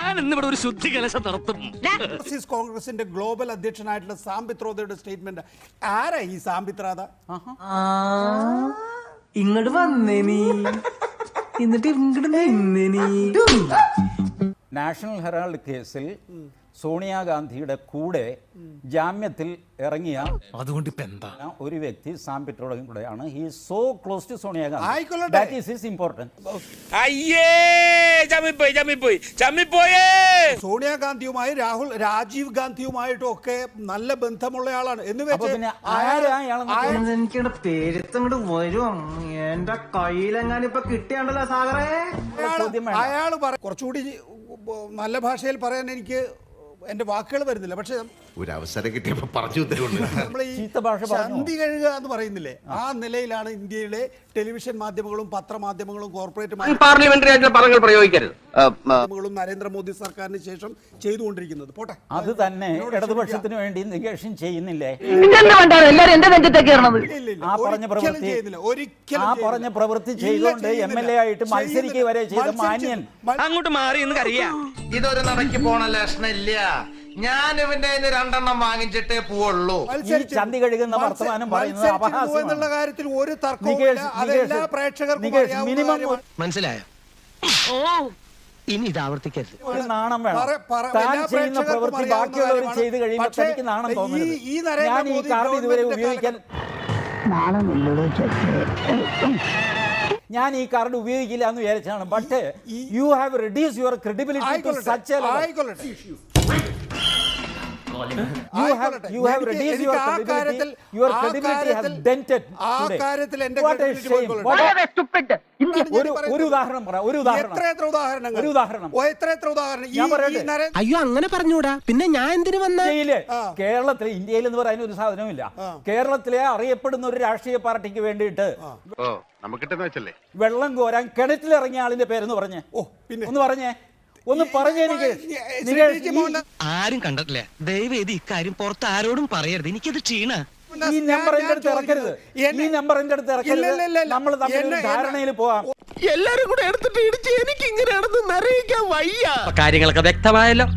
ഞാനിന്നിവിടെ ഒരു ശുദ്ധി കലശം നടത്തും. കോൺഗ്രസിന്റെ ഗ്ലോബൽ അധ്യക്ഷനായിട്ടുള്ള സാംപിത്രോദയുടെ സ്റ്റേറ്റ്മെന്റ്. ആരാ ഈ സാംപിത്രാത? ഇങ്ങോട്ട് വന്നേ നീ, എന്നിട്ട് ഇങ്ങോട്ട് നിന്നേ നീ. നാഷണൽ ഹെറാൾഡ് കേസിൽ സോണിയാഗാന്ധിയുടെ കൂടെ ജാമ്യത്തിൽ ഇറങ്ങിയ അതുകൊണ്ട് ഇപ്പൊ എന്താ ഒരു വ്യക്തി സാംപിത്രോയും കൂടെയാണ്. He is so close to Sonia Gandhi. ആയിക്കൊള്ളട്ടെ. That is his importance. സോണിയാഗാന്ധിയുമായി Rajeev ഗാന്ധിയുമായിട്ടും ഒക്കെ നല്ല ബന്ധമുള്ള ആളാണ് എന്ന് പിന്നെ എനിക്കിവിടെ പേരുത്തങ്ങോട്ട് വരും. എന്റെ കയ്യിലെങ്ങാനും ഇപ്പൊ കിട്ടിയാണ്ടല്ലോ സാഗറേ. അയാൾ കുറച്ചുകൂടി നല്ല ഭാഷയിൽ പറയാൻ എനിക്ക് എന്റെ വാക്കുകൾ വരുന്നില്ല. പക്ഷെ ഒരു അവസരം കിട്ടിയപ്പോ പറഞ്ഞു നമ്മൾ ഈ ചന്തി കഴുകുക എന്ന് പറയുന്നില്ലേ, ആ നിലയിലാണ് ഇന്ത്യയിലെ ടെലിവിഷൻ മാധ്യമങ്ങളും പത്രമാധ്യമങ്ങളും കോർപ്പറേറ്റ് മാധ്യമങ്ങളും നരേന്ദ്രമോദി സർക്കാരിന് ശേഷം ചെയ്തുകൊണ്ടിരിക്കുന്നത്. പോട്ടെ, അത് തന്നെ ഇടതുപക്ഷത്തിന് വേണ്ടി നികേഷൻ ചെയ്യുന്നില്ലേ? പറഞ്ഞ പ്രവൃത്തി ചെയ്തുകൊണ്ട് MLA ആയിട്ട് മത്സരിക്കുക വരെ ചെയ്ത മാന്യൻ അങ്ങോട്ട് മാറി എന്ന് അറിയാം. ഇതൊരു നടക്കി പോണ ലക്ഷണില്ല. ഞാൻ ഇവന്റെ 2 വാങ്ങിച്ചിട്ടേ പോവുള്ളൂ. ചന്തി കഴുകുന്ന വർത്തമാനം പറയുന്നത് എന്നുള്ള കാര്യത്തിൽ ഒരു തർക്കവുമില്ല. അതെല്ലാ പ്രേക്ഷകർക്കും മനസ്സിലായോ? ഓ, ഇനി ഇത് ആവർത്തിക്കരുത്. ഒരു നാണം വേണം. താൻ ചെയ്യുന്ന പ്രവൃത്തി ബാക്കിയുള്ളവർ ചെയ്ത് കഴിയുമ്പോൾ തനിക്ക് നാണം തോന്നരുത്. ഞാൻ ഈ കാർഡ് ഇതുവരെ ഉപയോഗിക്കാൻ ഞാൻ ഈ കാർഡ് ഉപയോഗിക്കില്ല എന്ന് വിചാരിച്ചാണ്. But you have reduce your credibility to such a level. You have reduced your credibility. Your credibility has dented today. What a shame. ഒരു ഉദാഹരണം പറ. ഒരു ഉദാഹരണം. അയ്യോ, അങ്ങനെ പറഞ്ഞൂടാ. പിന്നെ ഞാൻ എന്തിനു വന്ന? കേരളത്തിലെ, ഇന്ത്യയിൽ എന്ന് പറയുന്ന ഒരു സാധനമില്ല. കേരളത്തിലെ അറിയപ്പെടുന്ന ഒരു രാഷ്ട്രീയ പാർട്ടിക്ക് വേണ്ടിയിട്ട് വെള്ളം കോരാൻ കിണറ്റിലിറങ്ങിയ ആളിന്റെ പേരെന്ന് പറഞ്ഞേ. ഒന്ന് പറഞ്ഞേ. എനിക്ക് ആരും കണ്ടിട്ടില്ല. ദയവേദി ഇക്കാര്യം പുറത്ത് ആരോടും പറയരുത്. എനിക്കത് ക്ഷീണ. ഈ നമ്പർ എന്റെ അടുത്ത് ഇറക്കരുത്. നമ്മൾ തമ്മിൽ ധാരണയിൽ പോവാം. എല്ലാരും കൂടെ എടുത്തിട്ട് ഇടിച്ച് എനിക്ക് ഇങ്ങനെ നടന്ന് നിറയിക്കാൻ വയ്യ. കാര്യങ്ങളൊക്കെ വ്യക്തമായല്ലോ.